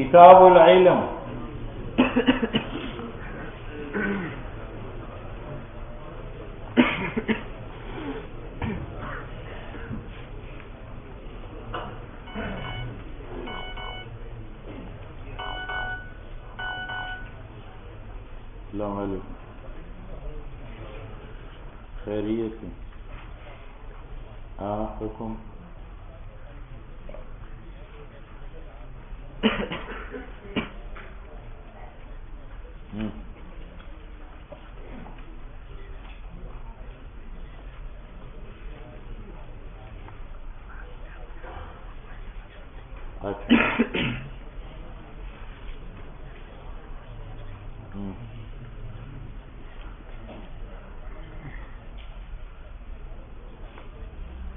کتاب العلم. السلام علیکم. خیریت ہے؟ ہاں حکم. اچھا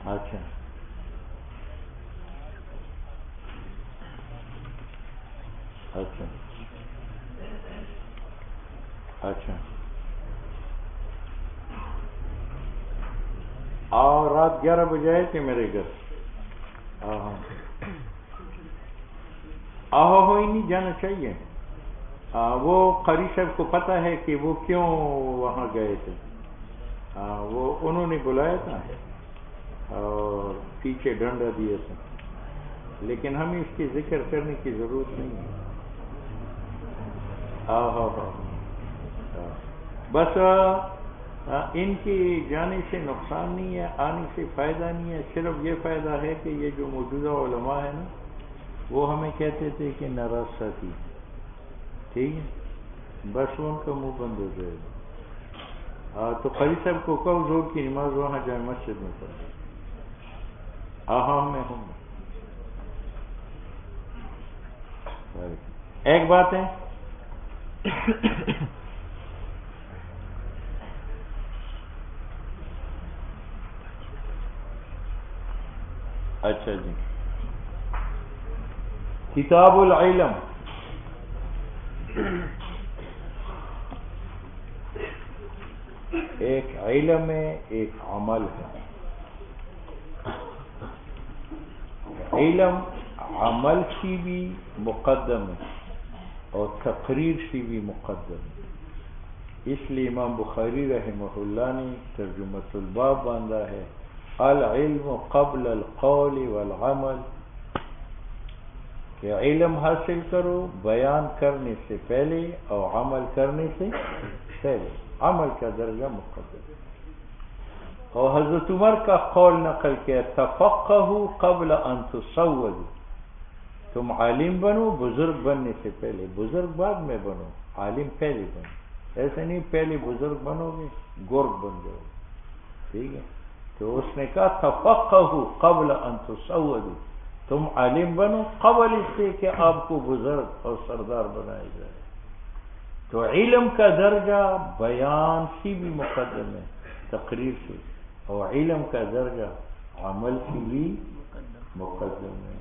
اچھا اچھا اچھا. اور رات 11 بجے آئے تھے میرے گھر. ہو ہی نہیں جانا چاہیے. وہ قاری صاحب کو پتہ ہے کہ وہ کیوں وہاں گئے تھے. وہ انہوں نے بلایا تھا اور پیچھے ڈنڈا دیا تھا، لیکن ہمیں اس کی ذکر کرنے کی ضرورت نہیں ہے. بس ان کی جانے سے نقصان نہیں ہے، آنے سے فائدہ نہیں ہے. صرف یہ فائدہ ہے کہ یہ جو موجودہ علماء ہیں نا، وہ ہمیں کہتے تھے کہ ناراض ساتھی، ٹھیک ہے، بس ان کا منہ بند ہو جائے گا. تو قاری صاحب کو کہو زور کی نماز وہاں جائے مسجد میں پڑھیں. میں ہوں. ایک بات ہے، اچھا جی، کتاب العلم. ایک علم ہے، ایک عمل ہے. علم عمل سے بھی مقدم ہے اور تقریر سے بھی مقدم ہے. اس لیے امام بخاری رحمہ اللہ نے ترجمۃ الباب باندھا ہے، العلم قبل القول والعمل، کہ علم حاصل کرو بیان کرنے سے پہلے اور عمل کرنے سے پہلے. عمل کا درجہ مقدم. اور حضرت عمر کا قول نقل کیا، تفقہوا قبل ان تسودوا، تم عالم بنو بزرگ بننے سے پہلے، بزرگ بعد میں بنو، عالم پہلے بنو. ایسے نہیں پہلے بزرگ بنو گے گرگ بن جاؤ گے. ٹھیک ہے، تو اس نے کہا تفقہوا قبل ان تسودوا، تم عالم بنو قبل اس سے کہ آپ کو بزرگ اور سردار بنایا جائے. تو علم کا درجہ بیان سے بھی مقدم ہے، تقریر سے، اور علم کا درجہ عمل سے بھی مقدم ہے.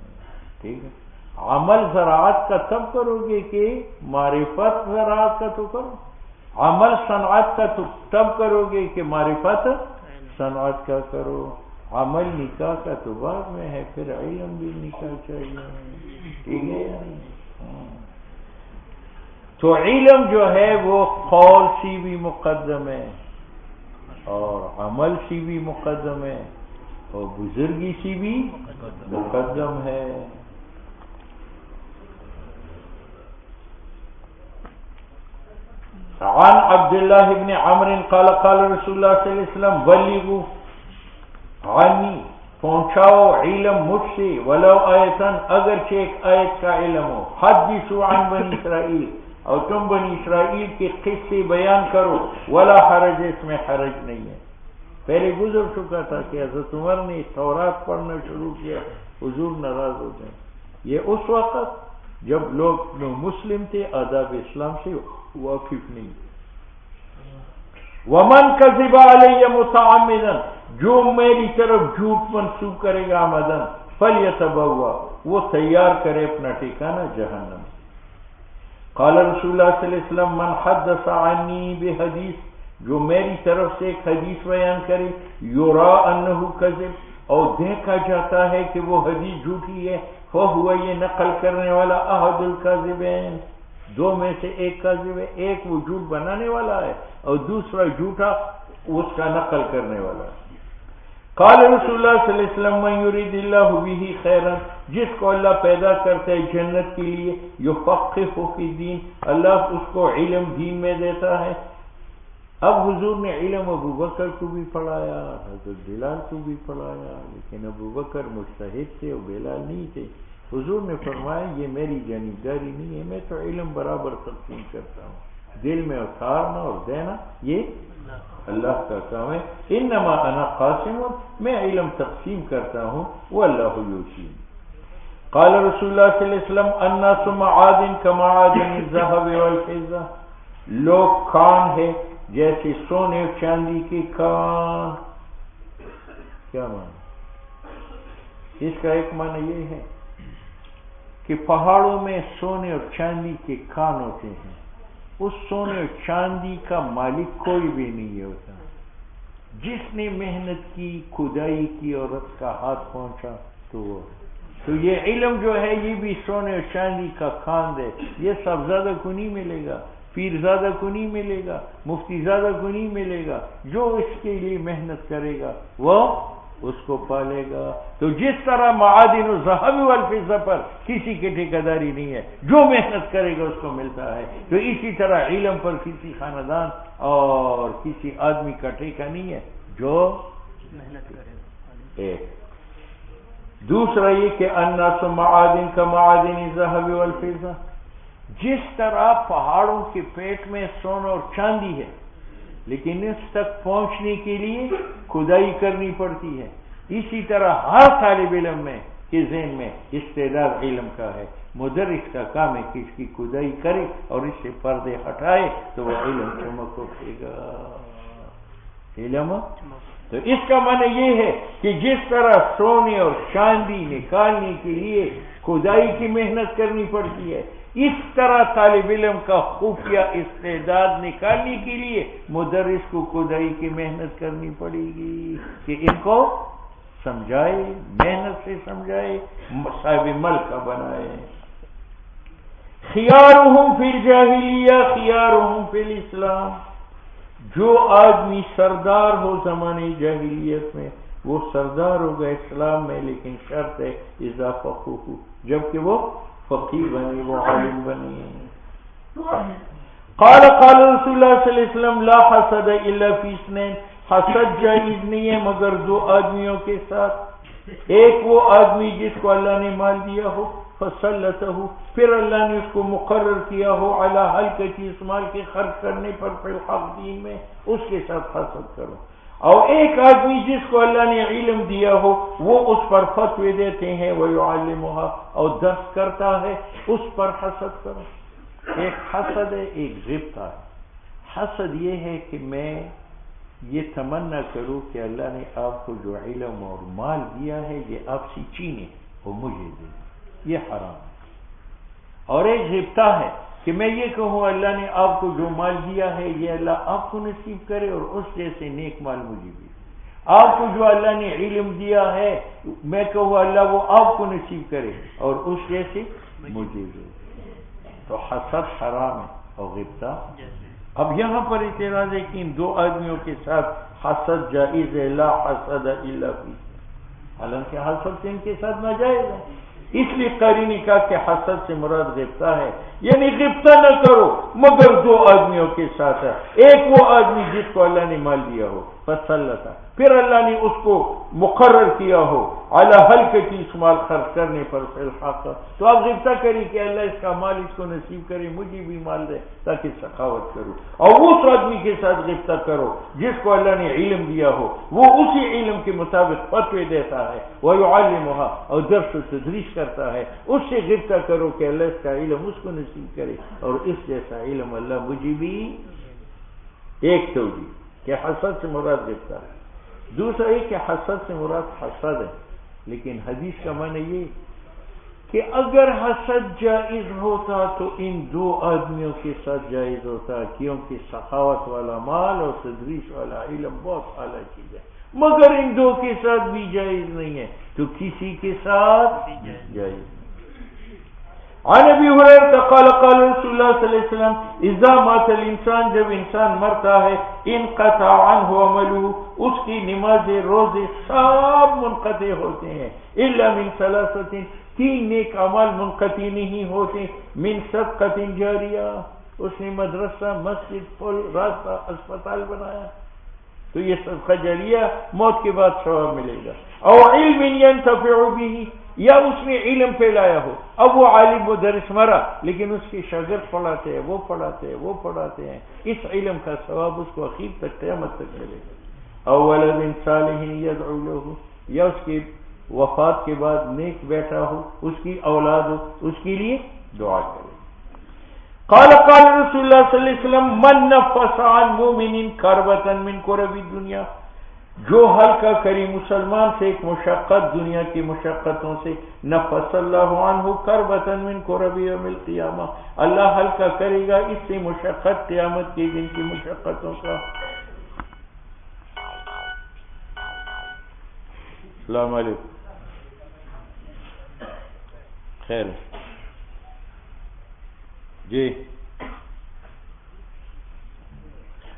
ٹھیک ہے، عمل زراعت کا تب کرو گے کہ معرفت زراعت کا تو کرو، عمل صنعت کا تو تب کرو گے کہ معرفت صنعت کا کرو. عمل نکاح کا تو بعد میں ہے، پھر علم بھی نکاح چاہیے. ٹھیک ہے، تو علم جو ہے وہ قول سے بھی مقدم ہے اور عمل سے بھی مقدم ہے اور بزرگی سے بھی مقدم ہے. عن عبداللہ ابن عمرو قال قال رسول اللہ صلی اللہ علیہ وسلم بلغوا عنی، پہنچاؤ علم مجھ سے، ولو آیتن، اگرچہ ایک آیت کا علم ہو، حدثوا عن بنی اسرائیل، اور تم بنی اسرائیل کے قصے بیان کرو، ولا حرج، اس میں حرج نہیں ہے. پہلے گزر چکا تھا کہ حضرت عمر نے تورات پڑھنا شروع کیا، حضور ناراض ہو گئے. یہ اس وقت جب لوگ مسلم تھے، آداب اسلام سے واقف نہیں. ومن کذب علی متعمدا، جو میری طرف جھوٹ منسوب کرے گا آمدن، فلیتبوا، وہ تیار کرے اپنا ٹھکانہ جہنم. قال رسول اللہ صلی اللہ علیہ وسلم من حدث عنی بحدیث، جو میری طرف سے ایک حدیث بیان کرے، یرا انہ کذب، اور دیکھا جاتا ہے کہ وہ حدیث جھوٹی ہے، فہو یہ نقل کرنے والا احد الکاذبین، دو میں سے ایک کاذب ہے، ایک وہ جھوٹ بنانے والا ہے اور دوسرا جھوٹا اس کا نقل کرنے والا ہے۔ قال رسول اللہ صلی اللہ علیہ وسلم من یرید اللہ بہ خیرا، جس کو اللہ پیدا کرتا ہے جنت کے لیے، یفقہہ فی الدین، اللہ اس کو علم دین میں دیتا ہے۔ اب حضور نے علم ابو بکر کو بھی پڑھایا، حضرت بلال کو بھی پڑھایا، لیکن ابو بکر مجتہد تھے اور بلال نہیں تھے۔ حضور نے فرمایا یہ میری جانبداری نہیں ہے، میں تو علم برابر تقسیم کرتا ہوں، دل میں اتارنا اور دینا یہ اللہ کا کام ہے۔ انما انا قاسم، میں علم تقسیم کرتا ہوں، واللہ یوتی۔ قال رسول اللہ صلی اللہ علیہ وسلم الناس معادن کمعادن الذهب والفضہ، لوگ کان ہے جیسے سونے اور چاندی کے کان۔ کیا معنی؟ اس کا ایک معنی یہ ہے کہ پہاڑوں میں سونے اور چاندی کے کان ہوتے ہیں، اس سونے اور چاندی کا مالک کوئی بھی نہیں ہوتا، جس نے محنت کی، کھدائی کی اور اس کا ہاتھ پہنچا تو وہ۔ تو یہ علم جو ہے یہ بھی سونے اور چاندی کا کان ہے، یہ سب زیادہ کو نہیں ملے گا، پیر زیادہ کو نہیں ملے گا، مفتی زیادہ کو نہیں ملے گا، جو اس کے لیے محنت کرے گا وہ اس کو پالے گا۔ تو جس طرح معادن الذهب والفضہ پر کسی کی ٹھیکیداری نہیں ہے، جو محنت کرے گا اس کو ملتا ہے، تو اسی طرح علم پر کسی خاندان اور کسی آدمی کا ٹھیکہ نہیں ہے جو محنت کرے۔ ایک دوسرا یہ کہ الناس معادن کمعادن الذهب والفضہ، جس طرح پہاڑوں کے پیٹ میں سونا اور چاندی ہے لیکن اس تک پہنچنے کے لیے کھدائی کرنی پڑتی ہے، اسی طرح ہر طالب علم میں کے ذہن میں استعداد علم کا ہے، مدرس کا کام ہے کہ اس کی کھدائی کرے اور اس سے پردے ہٹائے تو وہ علم چمک اٹھے گا۔ علم تو اس کا معنی یہ ہے کہ جس طرح سونے اور چاندی نکالنے کے لیے کھدائی کی محنت کرنی پڑتی ہے، اس طرح طالب علم کا خفیہ استعداد نکالنے کے لیے مدرس کو کھدائی کی محنت کرنی پڑے گی کہ ان کو سمجھائے، محنت سے سمجھائے، صاحب ملکہ بنائے۔ خیارہم فی الجاہلیہ خیارہم فی الاسلام، جو آدمی سردار ہو زمانے جاہلیت میں وہ سردار ہوگا اسلام میں، لیکن شرط ہے اذا فقہوا، جبکہ وہ فقیہ بنے، وہ عالم بنے۔ قال رسول اللہ صلی اللہ علیہ وسلم لا حسد الا فی اثنین، حسد جائز نہیں ہے مگر دو آدمیوں کے ساتھ، ایک وہ آدمی جس کو اللہ نے مال دیا ہو، فسلطہ، پھر اللہ نے اس کو مقرر کیا ہو علی حلقہ، اس مال کے خرچ کرنے پر فی الحق دین میں، اس کے ساتھ حسد کرو۔ اور ایک آدمی جس کو اللہ نے علم دیا ہو وہ اس پر فتوے دیتے ہیں، وَيُعَلِّمُهَا، اور درس کرتا ہے، اس پر حسد کرو۔ ایک حسد ہے، ایک غبطہ ہے۔ حسد یہ ہے کہ میں یہ تمنا کروں کہ اللہ نے آپ کو جو علم اور مال دیا ہے یہ آپ سے چینے اور مجھے دے، یہ حرام ہے۔ اور ایک غبطہ ہے کہ میں یہ کہوں اللہ نے آپ کو جو مال دیا ہے یہ اللہ آپ کو نصیب کرے اور اس جیسے نیک مال مجھے بھی، آپ کو جو اللہ نے علم دیا ہے میں کہوں اللہ وہ آپ کو نصیب کرے اور اس جیسے مجھے بھی، تو حسد حرام ہے اور غبطہ۔ اب یہاں پر اعتراض ہے کہ ان دو آدمیوں کے ساتھ حسد جائز ہے، لا حسد الا فی، حالانکہ حسد ان کے ساتھ ناجائز ہے، اس لیے قاری نے کہا کہ حسد سے مراد غبطہ ہے، یعنی غبطہ نہ کرو مگر دو آدمیوں کے ساتھ ہے، ایک وہ آدمی جس کو اللہ نے مال دیا ہو فسلطہ، پھر اللہ نے اس کو مقرر کیا ہو اعلی حلقہ کی اس مال خرچ کرنے پر فی الحق، تو آپ غبطہ کری کہ اللہ اس کا مال اس کو نصیب کرے، مجھے بھی مال دے تاکہ سخاوت کرو، اور اس آدمی کے ساتھ غبطہ کرو جس کو اللہ نے علم دیا ہو، وہ اسی علم کے مطابق فتوے دیتا ہے، وَيُعَلِّمُهَا، اور درس و تدریس کرتا ہے، اس سے غبطہ کرو کہ اللہ اس کا علم اس کو نصیب کرے اور اس جیسا علم اللہ مجھے بھی۔ ایک توجیہ کہ حسد سے مراد غبطہ ہے، دوسرا یہ کہ حسد سے مراد حسد ہے، لیکن حدیث کا معنی یہ کہ اگر حسد جائز ہوتا تو ان دو آدمیوں کے ساتھ جائز ہوتا، کیونکہ سخاوت والا مال اور تدریس والا علم بہت اعلیٰ چیز ہے، مگر ان دو کے ساتھ بھی جائز نہیں ہے تو کسی کے ساتھ جائز. عن ابی ہریرہ قال قال رسول اللہ صلی اللہ علیہ وسلم اذا مات الانسان، جب انسان مرتا ہے، انقطع عنہ عملہ، اس کی نمازیں روزے سب منقطع ہوتے ہیں، الا من ثلاثۃ، تین نیک اعمال منقطع نہیں ہوتے، من صدقۃ جاریہ، اس نے مدرسہ، مسجد، پل، راستہ، اسپتال بنایا تو یہ صدقہ جاریہ موت کے بعد ثواب ملے گا. او علم ينتفع به، یا اس نے علم پھیلایا ہو، اب وہ عالم مدرس مرا لیکن اس کے شاگرد پڑھاتے ہیں، وہ پڑھاتے ہیں، وہ پڑھاتے ہیں، اس علم کا ثواب اس کو اخیر تک قیامت تک ملے گا. او ولد صالح يدعو له، یا اس کی وفات کے بعد نیک بیٹا ہو، اس کی اولاد ہو، اس کے لیے دعا کرے. قال قال رسول اللہ صلی اللہ علیہ وسلم من نفس عن مؤمن کربة من کرب الدنیا، جو ہلکا کری مسلمان سے ایک مشقت دنیا کی مشقتوں سے، نفس اللہ عنہ کربة من کرب یوم القیامہ، اللہ ہلکا کرے گا اس سے مشقت قیامت کے دن کی مشقتوں کا. السلام علیکم. خیر جی.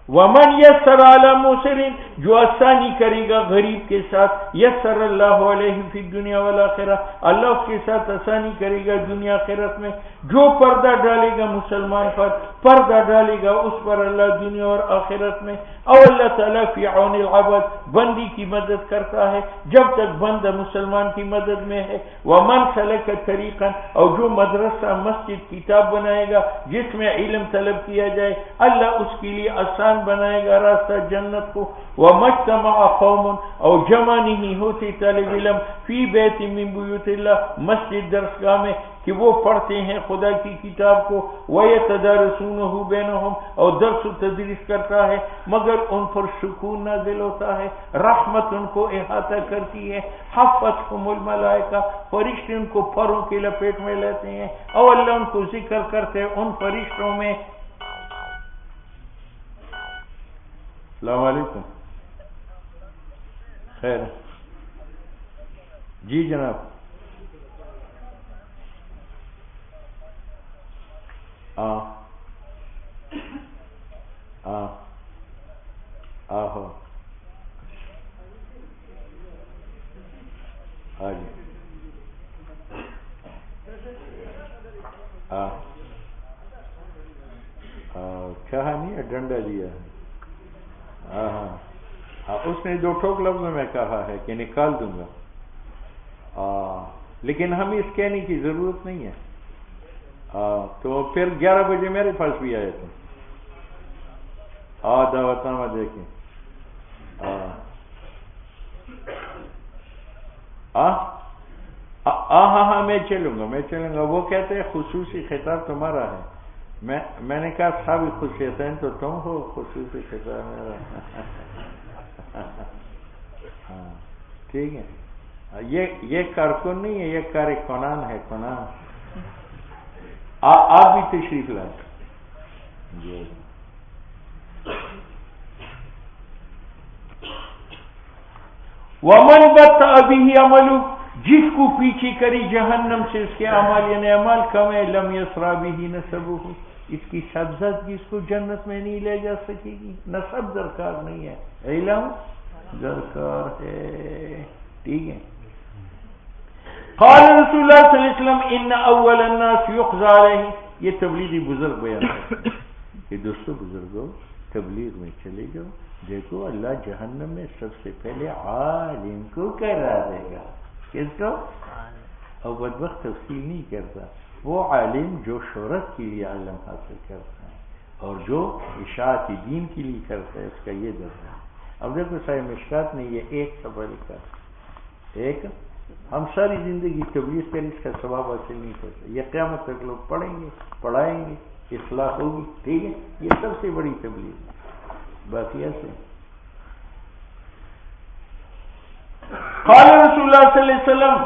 ومن یسر علی مسر، جو آسانی کرے گا غریب کے ساتھ، یسر اللہ علیہ فی الدنیا والآخرہ، اللہ اس کے ساتھ آسانی کرے گا دنیا آخرت میں. جو پردہ ڈالے گا مسلمان پر، پردہ ڈالے گا اس پر اللہ دنیا اور آخرت میں. او اللہ تعالیٰ فی عون العبد، بندی کی مدد کرتا ہے جب تک بندہ مسلمان کی مدد میں ہے. ومن سلک طریقا، اور جو مدرسہ، مسجد، کتاب بنائے گا جس میں علم طلب کیا جائے، اللہ اس کے لیے آسان بنائے گا راستہ جنت کو. ومجتمع قوم، اور جمع نہیں ہوتے طالب علم، فی بیت من بیوت اللہ، مسجد درسگاہ میں، کہ وہ پڑھتے ہیں خدا کی کتاب کو. وَيَتَدَارَسُونَهُ بَيْنَهُمْ، اور درس و تدریس کرتا ہے مگر ان پر سکون نازل ہوتا ہے، رحمت ان کو احاطہ کرتی ہے. حفتهم الملائکہ، فرشتے ان کو پروں کی لپیٹ میں لیتے ہیں. اور اللہ ان کو ذکر کرتے ہیں ان فرشتوں میں. السلام علیکم. خیر جی جناب. آہو آجی کہا نہیں، ڈنڈا دیا. ہاں اس نے 2 ٹوک لفظوں میں کہا ہے کہ نکال دوں گا، لیکن ہمیں اس کہنے کی ضرورت نہیں ہے. تو پھر 11 بجے میرے پاس بھی آئے تھے. دعوت نامہ دیکھیں. ہاں میں چلوں گا. وہ کہتے ہیں خصوصی خطاب تمہارا ہے. میں نے کہا صاحب خصوصیتیں تو تم ہو، خصوصی خطاب میرا. ہاں ٹھیک ہے. یہ کارکن نہیں ہے، یہ کارکنان ہے. کنان آپ بھی تشریف لائیں. جی ومن بطأ به عملہ، جس کو پیچھے کری جہنم سے اس کے اعمال، یعنی اعمال کم ہے، لم یسرا به نسبہ، اس کی سبزت اس کو جنت میں نہیں لے جا سکے گی. نسب درکار نہیں ہے، علم درکار ہے. ٹھیک ہے. قال رسول اللہ صلی اللہ علیہ وسلم ان اول الناس یقضى علیہ، یہ تبلیغی بزرگ بیان ہے کہ دوستو بزرگوں تبلیغ میں چلے جاؤ، دیکھو اللہ جہنم میں سب سے پہلے عالم کو کرا دے گا. کس کو؟ اور بدبخت تفصیل نہیں کرتا. وہ عالم جو شہرت کے لیے علم حاصل کرتا ہے اور جو اشاعت دین کے لیے کرتا ہے، اس کا یہ درجہ ہے. اب دیکھو صاحب مشکات نے یہ ایک صفحہ لکھا، ایک ہم ساری زندگی تبلیغ کر اس کا ثواب حاصل نہیں کرتے. یہ قیامت تک لوگ پڑھیں گے، پڑھائیں گے، اصلاح ہوگی. ٹھیک ہے، یہ سب سے بڑی تبلیغ ہے. باقی ایسے قال رسول اللہ صلی اللہ علیہ وسلم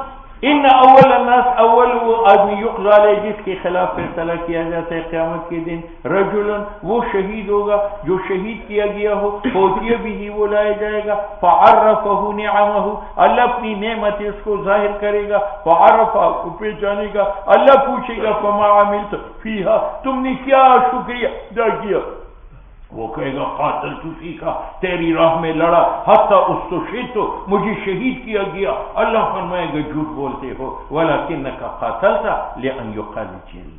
ان اول الناس، اول وہ آدمی یقضى علیہ جس کے خلاف فیصلہ کیا جاتا ہے قیامت کے دن، رجل وہ شہید ہوگا جو شہید کیا گیا ہو، فوتیہ بھی وہ لایا جائے گا، فعرفہ نعمہ اللہ اپنی نعمت اس کو ظاہر کرے گا، فعرفہ کو پہچانے گا، اللہ پوچھے گا فما عملت فیہا تم نے کیا شکریہ ادا کیا، وہ کہے گا قاتلت فیکا تیری راہ میں لڑا، حتی استشہدت مجھے شہید کیا گیا، اللہ فرمائے گا جھوٹ بولتے ہو، ولکنک قاتلت لأن یقال جل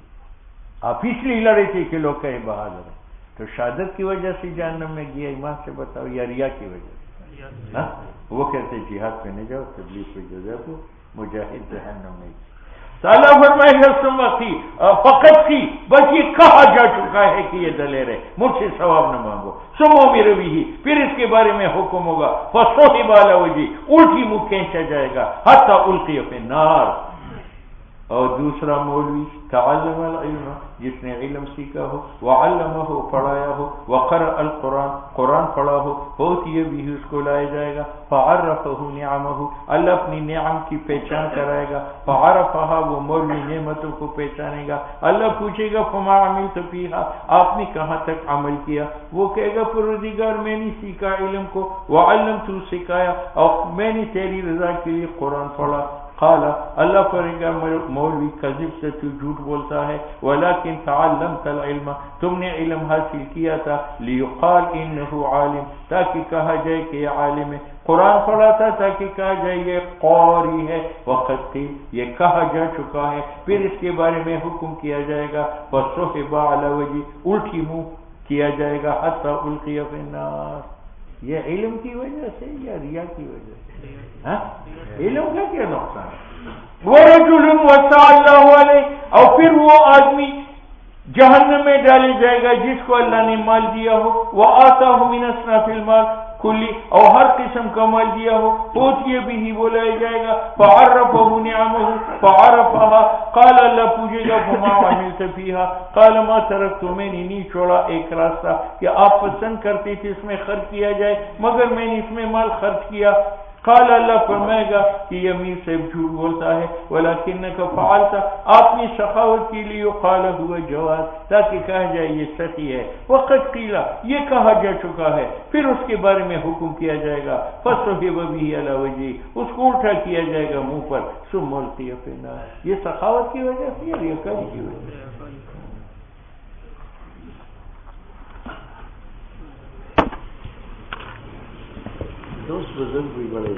آپ اس لیے لڑے تھے کہ لوگ کہے بہادر ہے، تو شہادت کی وجہ سے جہنم میں گیا، ایمان سے بتاؤ یا ریا کی وجہ سے؟ وہ کہتے جہاد پہ نہیں جاؤ، تبلیغ پہ جو جاؤ مجاہد جہنم میں گیا۔ اللہ فرمائے گا سمتی فقط تھی بس یہ کہا جا چکا ہے کہ یہ دلیر ہے، مجھ سے ثواب نہ مانگو، سمو میرے بھی پھر اس کے بارے میں حکم ہوگا، فصوحب علی وجہی الٹی منہ کھینچا جائے گا، حتی القی فی النار۔ اور دوسرا مولوی تعلم العلم جس نے علم سیکھا ہو، وعلمہ پڑھایا ہو، وقرأ القرآن قرآن پڑھا ہو، فوتیہ بھی اس کو لایا جائے گا، فعرفہ نعمہ اللہ اپنی نعم کی پہچان کرائے گا، فعرفہ وہ مولوی نعمتوں کو پہچانے گا، اللہ پوچھے گا فما عملت فیہا آپ نے کہاں تک عمل کیا، وہ کہے گا پروردگار میں نے سیکھا علم کو، وعلمت سکھایا اور میں نے تیری رضا کے لیے قرآن پڑھا، قال اللہ فرمائے گا مولوی کذب سے تو جھوٹ بولتا ہے، ولیکن تعلمت العلم تم نے علم حاصل کیا تھا، لیقال انہ عالم تاکہ کہا جائے کہ یہ عالم ہے، قرآن پڑھا تھا تاکہ کہا جائے یہ قاری ہے، وقت قیل یہ کہا جا چکا ہے، پھر اس کے بارے میں حکم کیا جائے گا، فصحب علی وجہی الٹی منہ کیا جائے گا، حتی القی فی النار۔ یہ علم کی وجہ سے یا ریا کی وجہ سے؟ علم کا کیا نقصان ہے؟ وَرَجُلٌ وَسَعَ اللَّهُ عَلَيْهِ اور پھر وہ آدمی جہنم میں ڈالے جائے گا جس کو اللہ نے مال دیا ہو، وَآتَاهُ مِنَ أَصْنَافِ الْمَالِ کلی اور ہر قسم کا مال دیا ہو، فوتیہ بھی بولایا جائے گا، فعرفہ نعمہ فعرفہا قال اللہ پوچھے گا فما عملت فیہا قال ما ترکت میں نے نہیں چھوڑا ایک راستہ کہ آپ پسند کرتے تھے اس میں خرچ کیا جائے مگر میں نے اس میں مال خرچ کیا، قال اللہ فرمائے گا کہ یہ امیر صاحب جھوٹ بولتا ہے، ولکنک فعلت آپ نے سخاوت کے لیے، قال ہوا جواز تاکہ کہا جائے یہ سخی ہے، وقت قیلا یہ کہا جا چکا ہے، پھر اس کے بارے میں حکم کیا جائے گا، فصحب به علی وجہی اس کو اٹھا کیا جائے گا منہ پر، ثم القی فی النار۔ یہ سخاوت کی وجہ سے یا ریاکاری کی وجہ سے؟ دوست بزرگ بھی بڑے